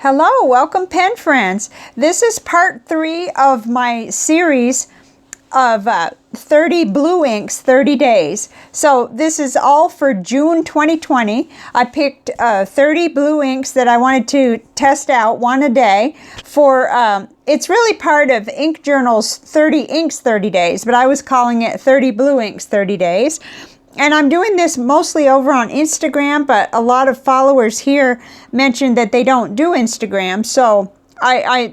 Hello, welcome pen friends. This is part 3 of my series of 30 blue inks, 30 days. So this is all for June 2020. I picked 30 blue inks that I wanted to test out, one a day. It's really part of Ink Journal's 30 inks, 30 days, but I was calling it 30 blue inks, 30 days. And I'm doing this mostly over on Instagram, but a lot of followers here mentioned that they don't do Instagram. So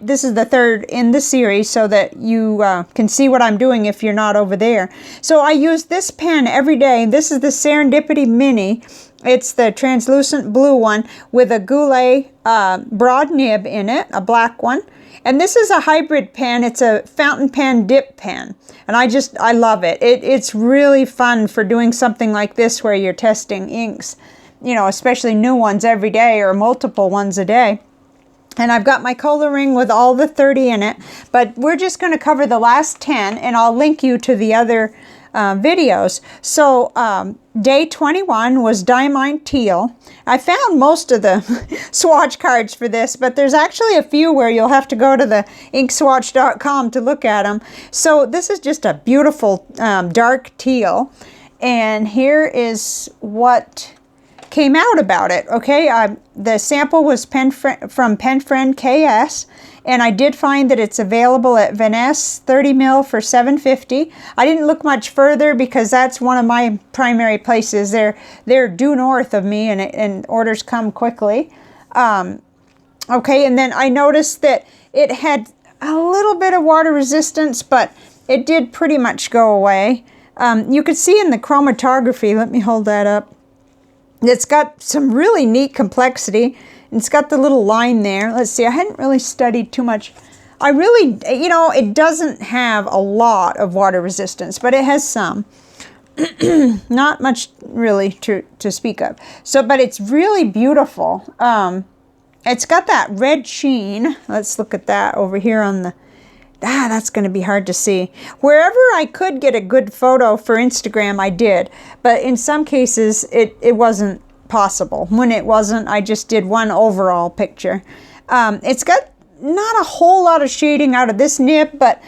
this is the third in the series so that you can see what I'm doing if you're not over there. So I use this pen every day. This is the Serendipity Mini. It's the translucent blue one with a Goulet broad nib in it, a black one. And this is a hybrid pen. It's a fountain pen dip pen. And I love it. It's really fun for doing something like this where you're testing inks, you know, especially new ones every day or multiple ones a day. And I've got my Cola ring with all the 30 in it, but we're just going to cover the last 10 and I'll link you to the other videos. So day 21 was Diamine Teal. I found most of the swatch cards for this, but there's actually a few where you'll have to go to the inkswatch.com to look at them. So this is just a beautiful dark teal. And here is what came out about it. Okay, the sample was from PenFriend KS, and I did find that it's available at Venice 30 mil for $7.50. I didn't look much further because that's one of my primary places. They're due north of me, and orders come quickly. Okay, and then I noticed that it had a little bit of water resistance, but it did pretty much go away. You could see in the chromatography, let me hold that up, it's got some really neat complexity. It's got the little line there. Let's see, I hadn't really studied too much. I really, you know, it doesn't have a lot of water resistance, but it has some. Not much really to speak of. So, but it's really beautiful. It's got that red sheen. Let's look at that over here on the... that's going to be hard to see. Wherever I could get a good photo for Instagram, I did. But in some cases, it wasn't possible. When it wasn't, I just did one overall picture. It's got not a whole lot of shading out of this nib, but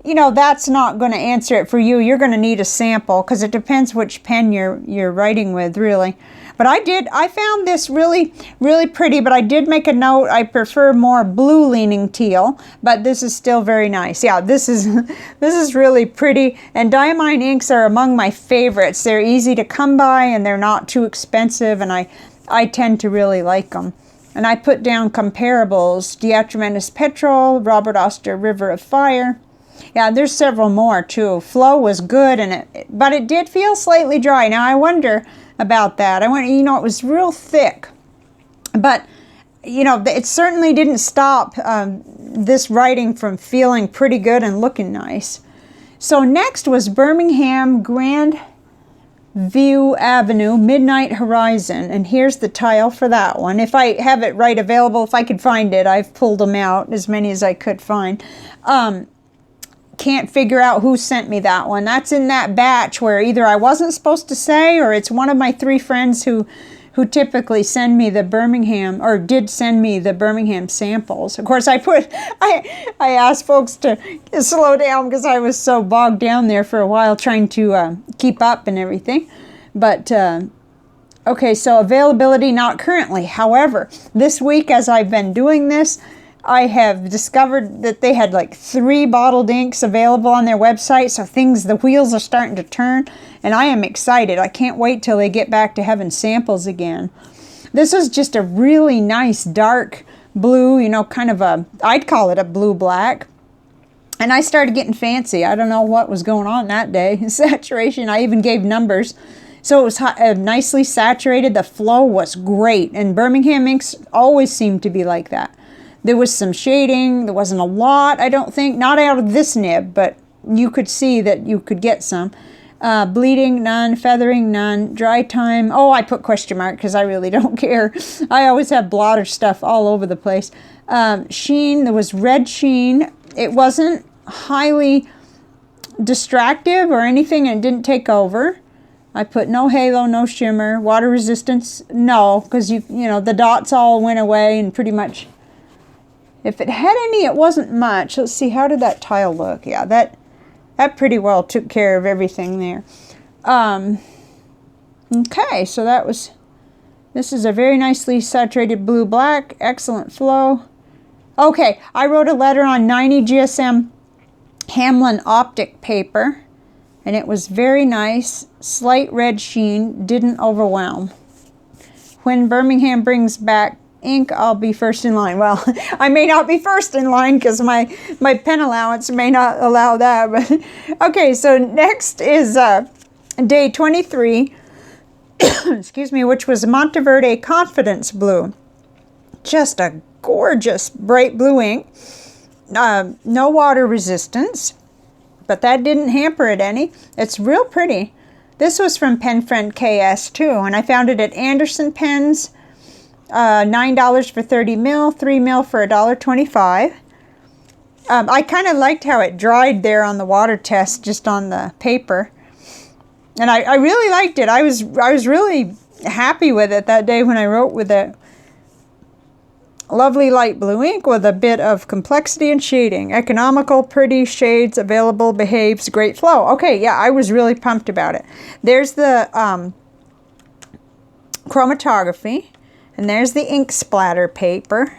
you know, that's not going to answer it for you. You're going to need a sample because it depends which pen you're writing with, really. But I found this really, really pretty, but I did make a note. I prefer more blue leaning teal, but this is still very nice. Yeah, this is really pretty, and Diamine inks are among my favorites. They're easy to come by and they're not too expensive, and I tend to really like them. And I put down comparables: Diatramentis Petrol, Robert Oster River of Fire. Yeah, there's several more too. Flow was good, but it did feel slightly dry. Now I wonder about that. You know, it was real thick, but you know, it certainly didn't stop this writing from feeling pretty good and looking nice. So next was Birmingham Grand View Avenue Midnight Horizon, and here's the tile for that one. If I have it right available, if I could find it, I've pulled them out, as many as I could find. Can't figure out who sent me that one. That's in that batch where either I wasn't supposed to say, or it's one of my 3 friends who typically send me the Birmingham, or did send me the Birmingham samples. Of course, I asked folks to slow down because I was so bogged down there for a while trying to keep up and everything. But okay, so availability not currently. However, this week as I've been doing this, I have discovered that they had like 3 bottled inks available on their website, so the wheels are starting to turn, and I am excited. I can't wait till they get back to having samples again. This is just a really nice dark blue, you know, kind of I'd call it a blue black. And I started getting fancy. I don't know what was going on that day. Saturation, I even gave numbers. So it was nicely saturated. The flow was great, and Birmingham inks always seem to be like that. There was some shading. There wasn't a lot, I don't think. Not out of this nib, but you could see that you could get some. Bleeding, none. Feathering, none. Dry time. Oh, I put question mark because I really don't care. I always have blotter stuff all over the place. Sheen, there was red sheen. It wasn't highly distractive or anything, and it didn't take over. I put no halo, no shimmer. Water resistance, no, because you know, the dots all went away and pretty much If it had any, it wasn't much. Let's see, how did that tile look? Yeah, that pretty well took care of everything there. Okay, so this is a very nicely saturated blue black, excellent flow. Okay, I wrote a letter on 90 GSM Hamlin optic paper, and it was very nice, slight red sheen, didn't overwhelm. When Birmingham brings back ink, I'll be first in line. Well, I may not be first in line because my pen allowance may not allow that. But okay, so next is day 23, excuse me, which was Monteverde Confidence Blue. Just a gorgeous bright blue ink. No water resistance, but that didn't hamper it any. It's real pretty. This was from Pen Friend KS too, and I found it at Anderson Pens. $9 for 30 mil, 3 mil for $1.25. I kind of liked how it dried there on the water test, just on the paper, and I really liked it. I was really happy with it that day when I wrote with it. Lovely light blue ink with a bit of complexity and shading. Economical, pretty shades, available, behaves, great flow. Okay, yeah, I was really pumped about it. There's the chromatography, and there's the ink splatter paper.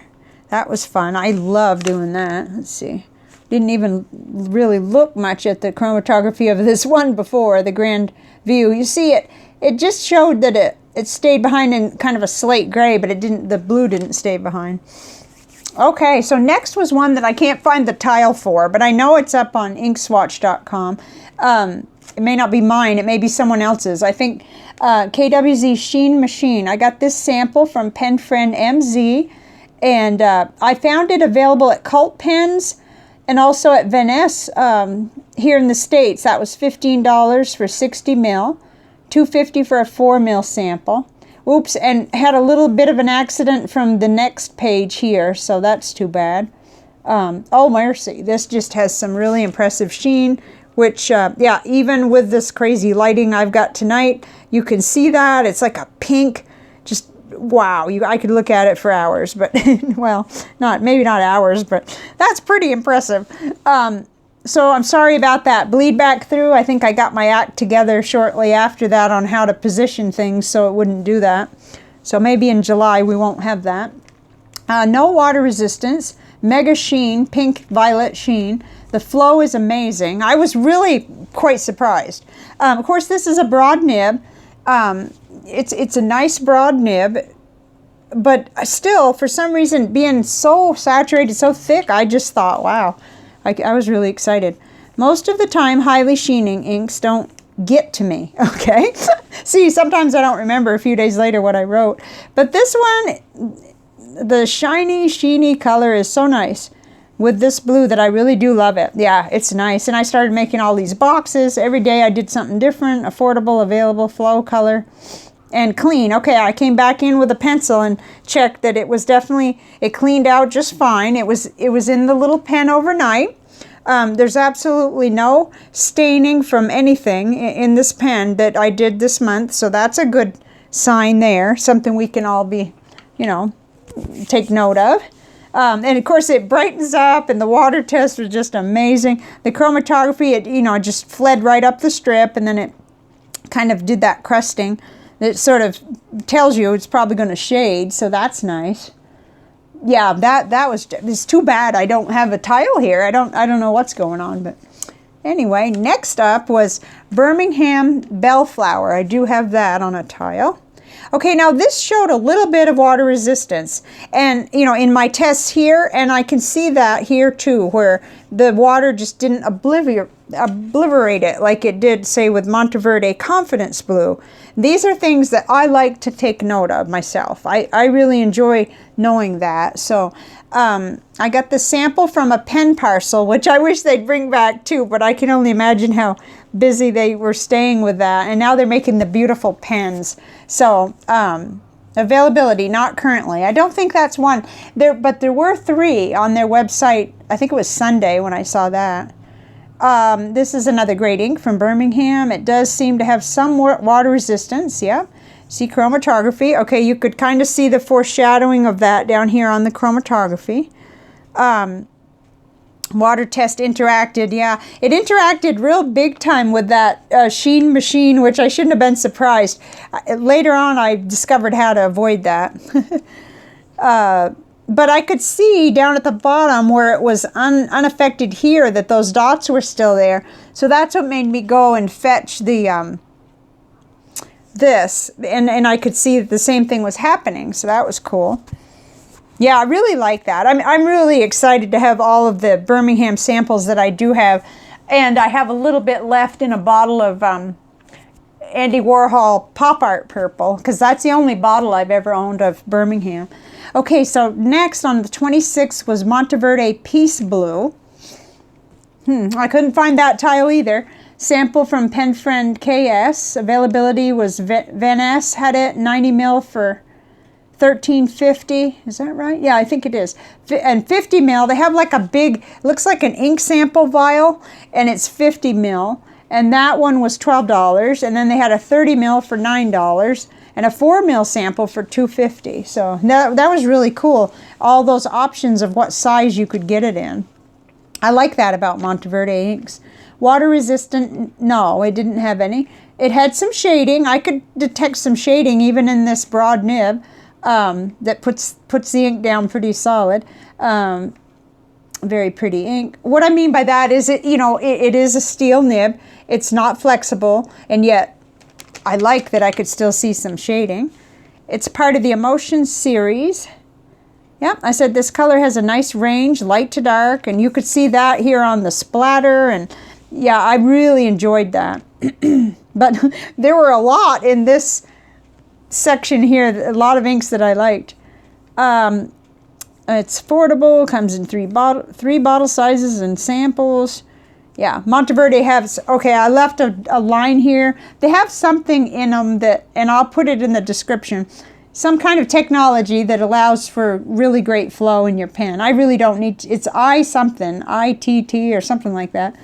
That was fun. I love doing that. Let's see. Didn't even really look much at the chromatography of this one before, the Grand View. You see, it just showed that it stayed behind in kind of a slate gray, but the blue didn't stay behind. Okay, so next was one that I can't find the tile for, but I know it's up on inkswatch.com. It may not be mine, it may be someone else's. I think KWZ Sheen Machine. I got this sample from Pen Friend MZ, and I found it available at Cult Pens and also at Venice here in the States. That was $15 for 60 mil. $2.50 for a 4 mil sample. Oops, and had a little bit of an accident from the next page here, so that's too bad. Oh, mercy. This just has some really impressive sheen, which, yeah, even with this crazy lighting I've got tonight, you can see that. It's like a pink, just, wow. I could look at it for hours, but, well, maybe not hours, but that's pretty impressive. So I'm sorry about that bleed back through. I think I got my act together shortly after that on how to position things so it wouldn't do that. So maybe in July we won't have that. No water resistance, mega sheen, pink violet sheen. The flow is amazing. I was really quite surprised. Of course, this is a broad nib. It's a nice broad nib, but still, for some reason, being so saturated, so thick, I just thought, wow. I was really excited. Most of the time, highly sheening inks don't get to me, okay? See, sometimes I don't remember a few days later what I wrote. But this one, the shiny, sheeny color is so nice with this blue that I really do love it. Yeah, it's nice. And I started making all these boxes. Every day I did something different, affordable, available, flow, color, and clean. Okay, I came back in with a pencil and checked that it was definitely, it cleaned out just fine. It was in the little pen overnight. There's absolutely no staining from anything in this pen that I did this month, so that's a good sign there, something we can all be, take note of. And of course it brightens up, and the water test was just amazing. The chromatography, it just fled right up the strip, and then it kind of did that crusting. It sort of tells you it's probably going to shade, so that's nice. Yeah, it's too bad I don't have a tile here. I don't know what's going on, but anyway, next up was Birmingham Bellflower. I do have that on a tile. Okay, now this showed a little bit of water resistance, and in my tests here, and I can see that here too, where the water just didn't obliterate it like it did, say, with Monteverde Confidence Blue. These are things that I like to take note of myself. I really enjoy knowing that. So I got the sample from a pen parcel, which I wish they'd bring back too, but I can only imagine how busy they were staying with that. And now they're making the beautiful pens. So availability, not currently. I don't think that's one. But there were 3 on their website. I think it was Sunday when I saw that. This is another great ink from Birmingham. It does seem to have some water resistance, yeah. See chromatography. Okay, you could kind of see the foreshadowing of that down here on the chromatography. Water test interacted. Yeah, it interacted real big time with that sheen machine, which I shouldn't have been surprised. Later on, I discovered how to avoid that. But I could see down at the bottom where it was unaffected here that those dots were still there. So that's what made me go and fetch the this, and I could see that the same thing was happening. So that was cool. Yeah, I really like that. I'm really excited to have all of the Birmingham samples that I do have. And I have a little bit left in a bottle of Andy Warhol Pop Art Purple, because that's the only bottle I've ever owned of Birmingham. Okay, so next on the 26th was Monteverde Peace Blue. I couldn't find that tile either. Sample from Pen Friend KS. Availability was Van S had it, 90 mil for $13.50. Is that right? Yeah, I think it is. And 50 mil, they have like a big, looks like an ink sample vial, and it's 50 mil. And that one was $12. And then they had a 30 mil for $9 and a 4 mil sample for $2.50. So that was really cool. All those options of what size you could get it in. I like that about Monteverde inks. Water resistant, no, it didn't have any. It had some shading. I could detect some shading even in this broad nib. That puts the ink down pretty solid. Very pretty ink. What I mean by that is it is a steel nib. It's not flexible, and yet I like that I could still see some shading. It's part of the Emotions series. Yeah, I said this color has a nice range, light to dark, and you could see that here on the splatter, and yeah, I really enjoyed that. But there were a lot in this section here, a lot of inks that I liked. It's affordable, comes in three bottle sizes and samples. Yeah, Monteverde has, okay, I left a line here. They have something in them that, and I'll put it in the description, some kind of technology that allows for really great flow in your pen. I really don't need, it's ITT or something like that.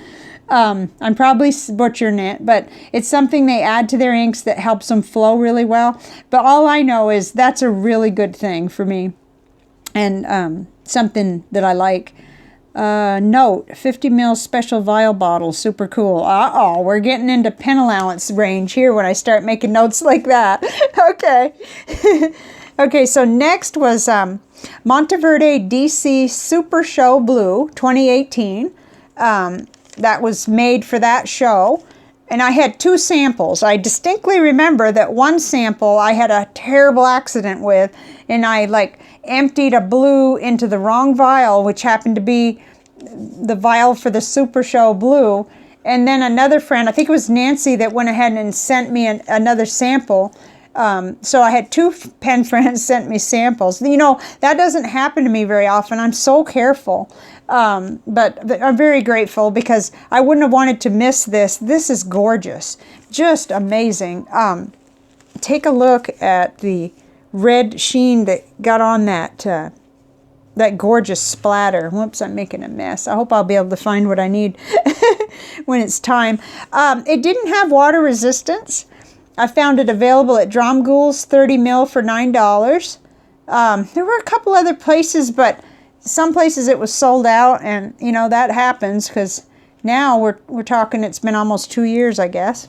I'm probably butchering it, but it's something they add to their inks that helps them flow really well. But all I know is that's a really good thing for me, and something that I like. Note, 50 ml special vial bottle, super cool. Uh-oh, we're getting into pen allowance range here when I start making notes like that. Okay. Okay, so next was Monteverde DC Super Show Blue 2018. That was made for that show. And I had 2 samples. I distinctly remember that one sample I had a terrible accident with, and I like emptied a blue into the wrong vial, which happened to be the vial for the Super Show Blue. And then another friend, I think it was Nancy, that went ahead and sent me another sample. So I had 2 pen friends sent me samples. You know, that doesn't happen to me very often. I'm so careful. But I'm very grateful because I wouldn't have wanted to miss this. This is gorgeous. Just amazing. Take a look at the red sheen that got on that that gorgeous splatter. Whoops, I'm making a mess. I hope I'll be able to find what I need when it's time. It didn't have water resistance. I found it available at Dromgool's 30 mil for $9. There were a couple other places, but some places it was sold out, and you know that happens because now we're talking, it's been almost 2 years, I guess.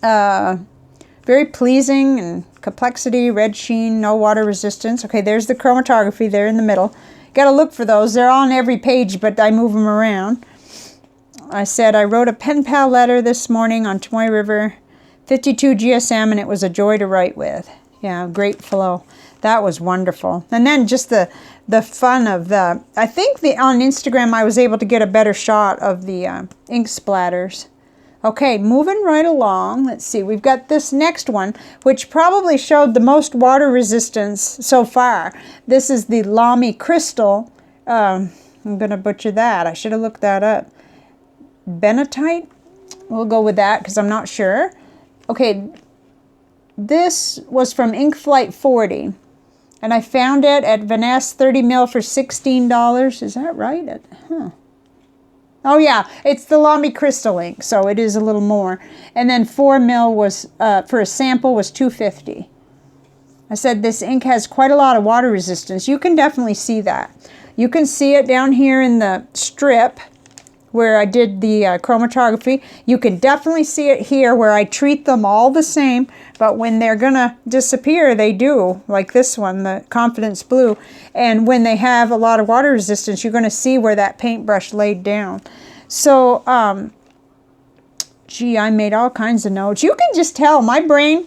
Very pleasing, and complexity, red sheen, no water resistance. Okay, there's the chromatography there in the middle. Got to look for those. They're on every page, but I move them around. I said I wrote a pen pal letter this morning on Tomoy River, 52 GSM, and it was a joy to write with. Yeah, great flow. That was wonderful. And then just the fun of the, I think on Instagram I was able to get a better shot of the ink splatters. Okay, moving right along. Let's see, we've got this next one, which probably showed the most water resistance so far. This is the Lamy Crystal, I'm going to butcher that. I should have looked that up. Benitoite? We'll go with that because I'm not sure. Okay, this was from Ink Flight 40. And I found it at Vanessa 30 mil for $16. Is that right? Oh yeah, it's the Lamy Crystal ink, so it is a little more. And then 4 mil was, for a sample, was $2.50. I said this ink has quite a lot of water resistance. You can definitely see that. You can see it down here in the strip where I did the chromatography. You can definitely see it here where I treat them all the same, but when they're gonna disappear, they do, like this one, the Confidence Blue. And when they have a lot of water resistance, you're gonna see where that paintbrush laid down. So, gee, I made all kinds of notes. You can just tell my brain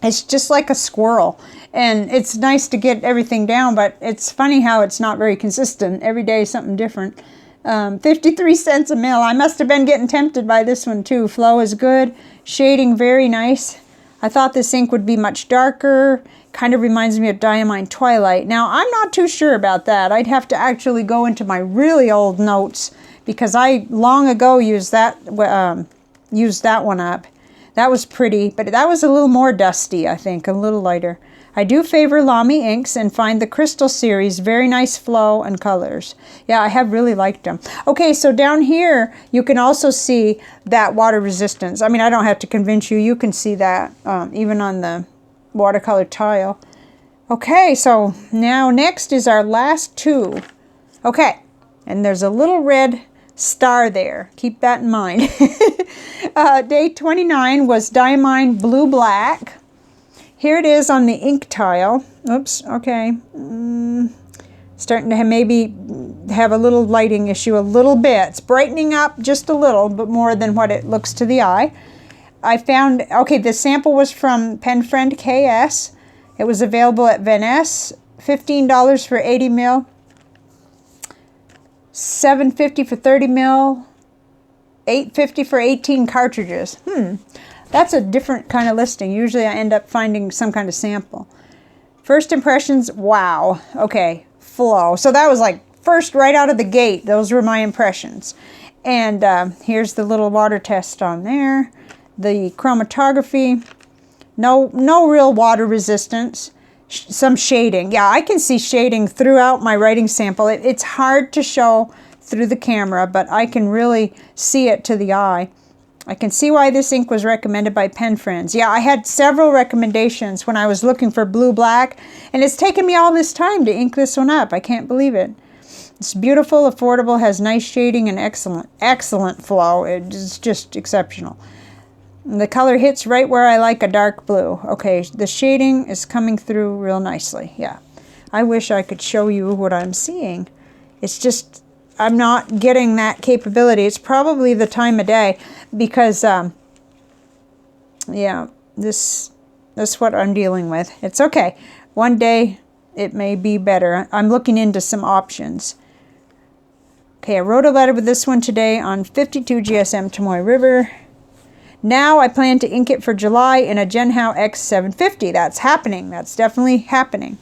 is just like a squirrel. And it's nice to get everything down, but it's funny how it's not very consistent. Every day is something different. 53 cents a mil. I must have been getting tempted by this one too. Flow is good. Shading very nice. I thought this ink would be much darker. Kind of reminds me of Diamine Twilight. Now, I'm not too sure about that. I'd have to actually go into my really old notes because I long ago used that one up. That was pretty, but that was a little more dusty, I think, a little lighter. I do favor Lamy inks and find the Crystal series very nice flow and colors. Yeah, I have really liked them. Okay, so down here, you can also see that water resistance. I mean, I don't have to convince you. You can see that even on the watercolor tile. Okay, so now next is our last two. Okay, and there's a little red star there. Keep that in mind. Day 29 was Diamine Blue Black. Here it is on the ink tile. Oops, okay. Starting to maybe have a little lighting issue a little bit. It's brightening up just a little, but more than what it looks to the eye. I found, okay, the sample was from Pen Friend KS. It was available at Venice. $15 for 80 mil. $7.50 for 30 mil. $8.50 for 18 cartridges. That's a different kind of listing. Usually I end up finding some kind of sample. First impressions, wow. Okay, flow. So that was like first right out of the gate. Those were my impressions. And here's the little water test on there. The chromatography. No real water resistance. Some shading. Yeah, I can see shading throughout my writing sample. It's hard to show through the camera, but I can really see it to the eye. I can see why this ink was recommended by Pen Friends. Yeah, I had several recommendations when I was looking for blue black, and it's taken me all this time to ink this one up. I can't believe it. It's beautiful, affordable, has nice shading, and excellent flow. It's just exceptional. And the color hits right where I like a dark blue. Okay, the shading is coming through real nicely. Yeah, I wish I could show you what I'm seeing. It's just, I'm not getting that capability. It's probably the time of day because, yeah, that's what I'm dealing with. It's okay. One day it may be better. I'm looking into some options. Okay, I wrote a letter with this one today on 52 GSM Tomoy River. Now I plan to ink it for July in a Genhao X750. That's happening. That's definitely happening.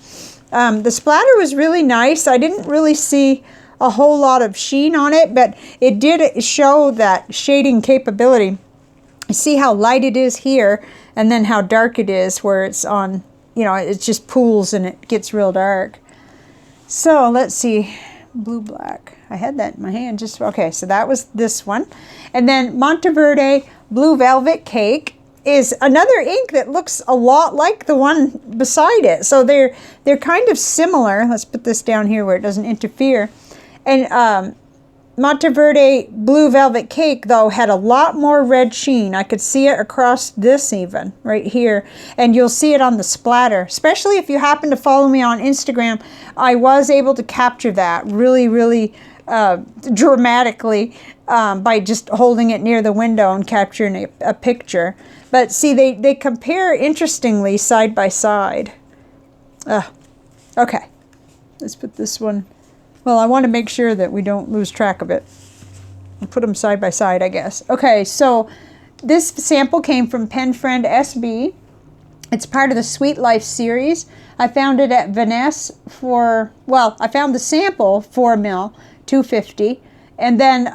The splatter was really nice. I didn't really see a whole lot of sheen on it, but it did show that shading capability. You see how light it is here, and then how dark it is where it's on, you know, it just pools and it gets real dark. So let's see, blue black. I had that in my hand just, okay, so that was this one. And then Monteverde Blue Velvet Cake is another ink that looks a lot like the one beside it. So they're kind of similar. Let's put this down here where it doesn't interfere. And Monteverde Blue Velvet Cake, though, had a lot more red sheen. I could see it across this even, right here. And you'll see it on the splatter. Especially if you happen to follow me on Instagram, I was able to capture that really, really dramatically by just holding it near the window and capturing a picture. But see, they compare interestingly side by side. Okay, let's put this one. Well, I want to make sure that we don't lose track of it. I'll put them side by side, I guess. Okay, so this sample came from Pen Friend SB. It's part of the Sweet Life series. I found it at Venice for, well, I found the sample 4 mil, $2.50. And then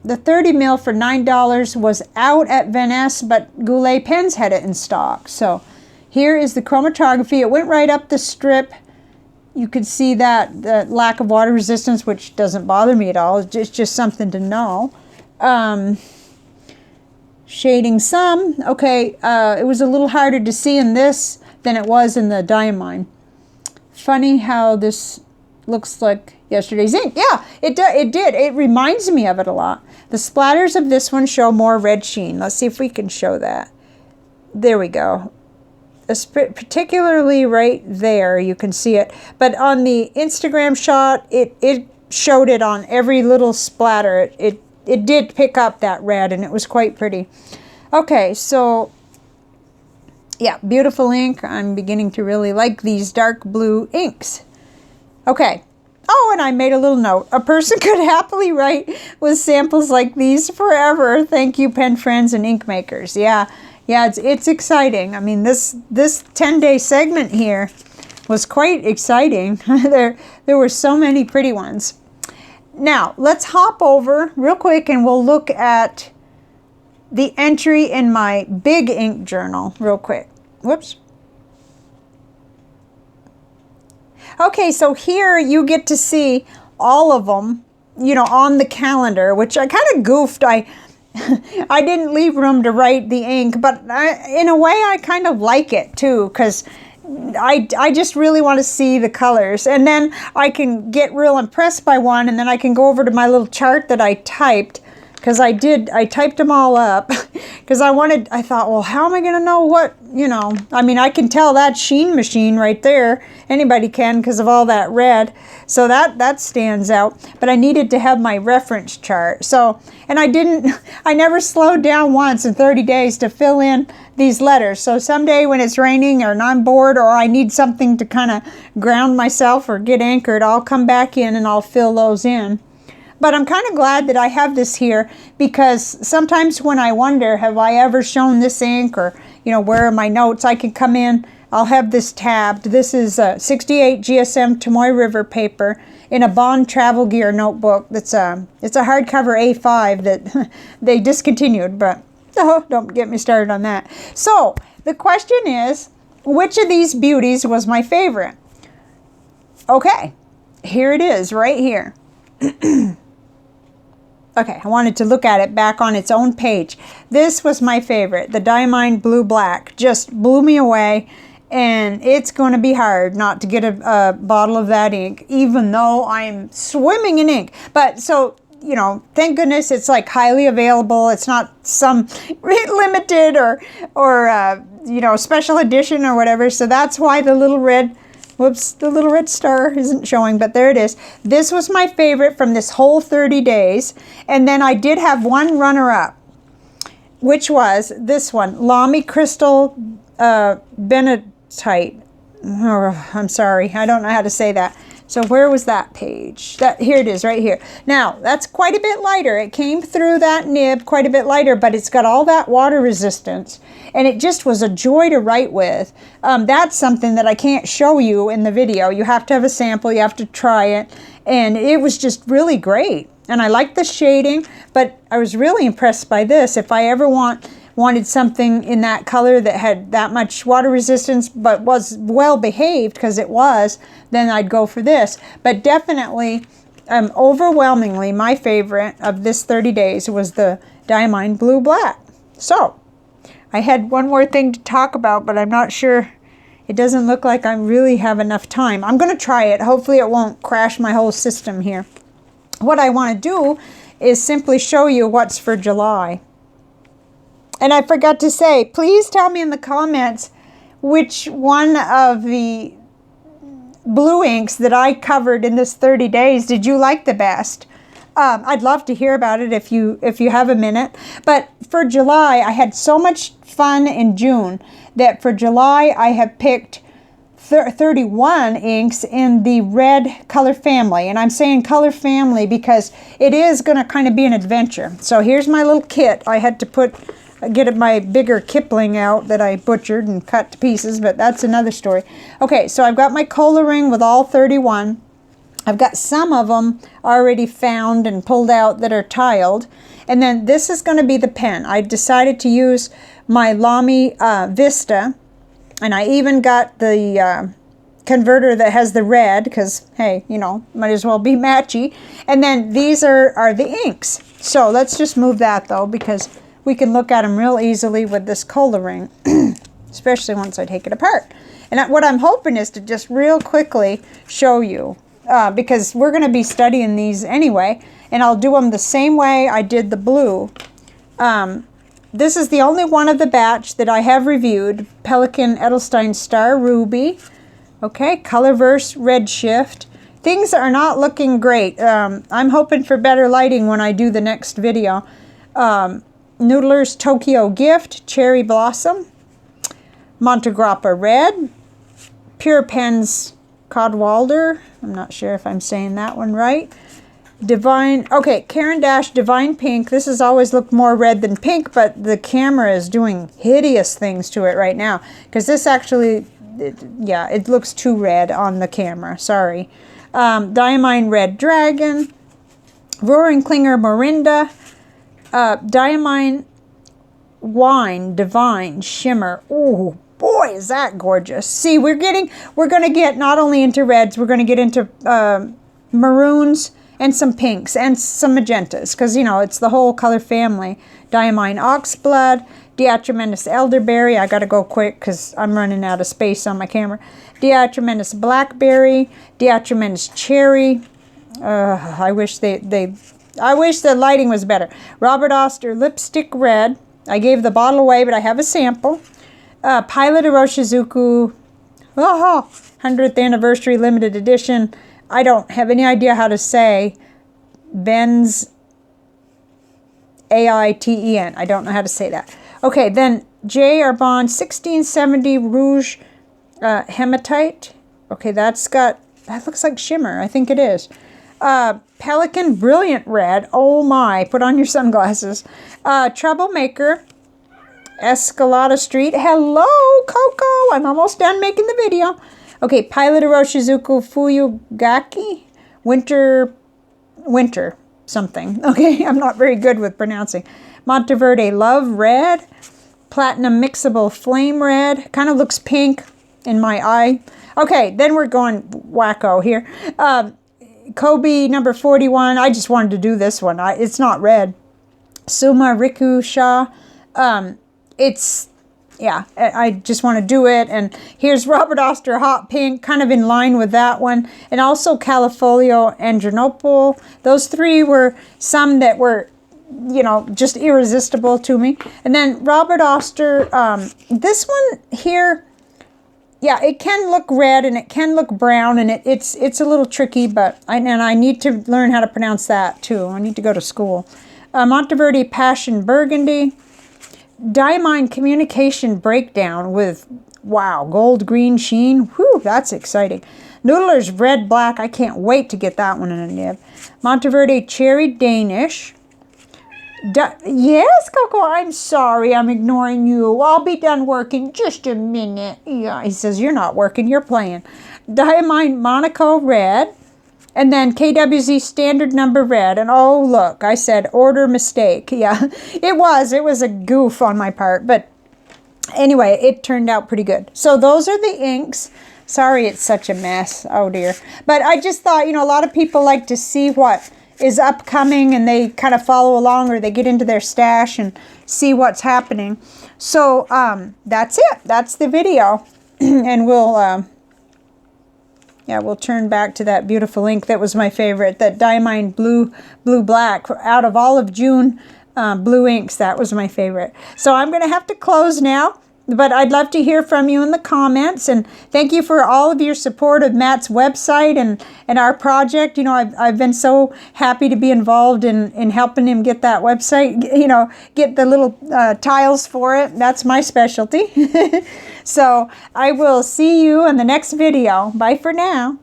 the 30 mil for $9 was out at Venice, but Goulet Pens had it in stock. So here is the chromatography. It went right up the strip. You could see that the lack of water resistance, which doesn't bother me at all. It's just something to know. Shading some. Okay, it was a little harder to see in this than it was in the Diamine. Funny how this looks like yesterday's ink. Yeah, it did. It reminds me of it a lot. The splatters of this one show more red sheen. Let's see if we can show that. There we go. Particularly right there, you can see it. But on the Instagram shot, it showed it on every little splatter. It did pick up that red, and it was quite pretty. Okay, so yeah, beautiful ink. I'm beginning to really like these dark blue inks. Okay. Oh, and I made a little note. A person could happily write with samples like these forever. Thank you, pen friends and ink makers. Yeah, it's exciting. I mean, this 10-day segment here was quite exciting. There were so many pretty ones. Now, let's hop over real quick and we'll look at the entry in my big ink journal real quick. Whoops. Okay, so here you get to see all of them, you know, on the calendar, which I kind of goofed. I didn't leave room to write the ink, but in a way I kind of like it too, because I just really want to see the colors, and then I can get real impressed by one, and then I can go over to my little chart that I typed, because I typed them all up, because I thought, well, how am I going to know what, you know, I mean, I can tell that sheen machine right there. Anybody can, because of all that red. So that stands out. But I needed to have my reference chart. So, and I never slowed down once in 30 days to fill in these letters. So someday when it's raining or I'm bored or I need something to kind of ground myself or get anchored, I'll come back in and I'll fill those in. But I'm kind of glad that I have this here, because sometimes when I wonder, have I ever shown this ink, or, you know, where are my notes, I can come in, I'll have this tabbed. This is 68 GSM Tomoy River paper in a Bond Travel Gear notebook. It's a hardcover A5 that they discontinued, but oh, don't get me started on that. So the question is, which of these beauties was my favorite? Okay, here it is right here. Okay, I wanted to look at it back on its own page. This was my favorite, the Diamine Blue Black. Just blew me away, and it's going to be hard not to get a bottle of that ink, even though I'm swimming in ink. But so, you know, thank goodness it's like highly available. It's not some limited or you know, special edition or whatever. So that's why the little red, whoops, the little red star isn't showing, but there it is. This was my favorite from this whole 30 days. And then I did have one runner-up, which was this one, Lamy Crystal Benitoite. Oh, I'm sorry, I don't know how to say that. So where was that page? Here it is, right here. Now, that's quite a bit lighter. It came through that nib quite a bit lighter, but it's got all that water resistance, and it just was a joy to write with. That's something that I can't show you in the video. You have to have a sample, you have to try it, and it was just really great. And I like the shading, but I was really impressed by this. If I ever wanted something in that color that had that much water resistance but was well behaved, because it was, then I'd go for this. But definitely, overwhelmingly, my favorite of this 30 days was the Diamine Blue Black. So, I had one more thing to talk about, but I'm not sure. It doesn't look like I really have enough time. I'm going to try it. Hopefully it won't crash my whole system here. What I want to do is simply show you what's for July. And I forgot to say, please tell me in the comments which one of the blue inks that I covered in this 30 days did you like the best. I'd love to hear about it if you have a minute. But for July, I had so much fun in June that for July I have picked 31 inks in the red color family. And I'm saying color family because it is going to kind of be an adventure. So here's my little kit. I had to get my bigger Kipling out that I butchered and cut to pieces, but that's another story. Okay, so I've got my coloring with all 31. I've got some of them already found and pulled out that are tiled. And then this is going to be the pen. I decided to use my Lamy Vista, and I even got the converter that has the red, because, hey, you know, might as well be matchy. And then these are the inks. So let's just move that, though, because we can look at them real easily with this coloring, especially once I take it apart. And what I'm hoping is to just real quickly show you because we're going to be studying these anyway, and I'll do them the same way I did the blue. This is the only one of the batch that I have reviewed. Pelican Edelstein Star Ruby. Okay, Colorverse Redshift. Things are not looking great. I'm hoping for better lighting when I do the next video. Noodler's Tokyo Gift, Cherry Blossom. Montegrappa Red. Pure Pens Codwalder. I'm not sure if I'm saying that one right. Divine, okay, Caran d'Ache Divine Pink. This has always looked more red than pink, but the camera is doing hideous things to it right now. Because this actually, yeah, it looks too red on the camera. Sorry. Diamine Red Dragon. Roaring Klinger Morinda. Diamine Wine Divine Shimmer. Ooh, boy, is that gorgeous. See, we're going to get not only into reds, we're going to get into maroons, and some pinks, and some magentas, because, you know, it's the whole color family. Diamine Oxblood, Diatremendous Elderberry. I got to go quick because I'm running out of space on my camera. Diatremendous Blackberry, Diatremendous Cherry. I wish I wish the lighting was better. Robert Oster Lipstick Red. I gave the bottle away, but I have a sample. Pilot Iroshizuku, 100th Anniversary Limited Edition. I don't have any idea how to say Benz A-I-T-E-N. I don't know how to say that. Okay, then J. Arbonne 1670 Rouge Hematite. Okay, that looks like shimmer. I think it is. Pelican Brilliant Red. Oh my, put on your sunglasses. Troublemaker. Escalada Street. Hello, Coco. I'm almost done making the video. Okay, Pilot Iroshizuku Fuyugaki. Winter something. Okay, I'm not very good with pronouncing. Monteverde Love Red. Platinum Mixable Flame Red. Kind of looks pink in my eye. Okay, then we're going wacko here. Kobe number 41. I just wanted to do this one. It's not red. Suma Riku Sha. Yeah, I just want to do it. And here's Robert Oster Hot Pink, kind of in line with that one. And also Califolio Andronople. Those three were some that were, you know, just irresistible to me. And then Robert Oster, this one here, yeah, it can look red and it can look brown, and it's a little tricky, but I need to learn how to pronounce that too. I need to go to school. Monteverde Passion Burgundy. Diamine Communication Breakdown with, wow, gold green sheen. Whew, that's exciting. Noodler's Red Black. I can't wait to get that one in a nib. Monteverde Cherry Danish. Yes, Coco, I'm sorry. I'm ignoring you. I'll be done working just a minute. Yeah, he says, you're not working, you're playing. Diamine Monaco Red. And then KWZ Standard Number Red. And oh, look, I said order mistake. Yeah, it was a goof on my part. But anyway, it turned out pretty good. So those are the inks. Sorry, it's such a mess. Oh, dear. But I just thought, you know, a lot of people like to see what is upcoming, and they kind of follow along, or they get into their stash and see what's happening. So that's it. That's the video. And we'll turn back to that beautiful ink that was my favorite, that Diamine Blue Black. Out of all of June blue inks, that was my favorite. So I'm going to have to close now, but I'd love to hear from you in the comments. And thank you for all of your support of Matt's website and our project. You know, I've been so happy to be involved in helping him get that website, you know, get the little tiles for it. That's my specialty. So I will see you in the next video. Bye for now.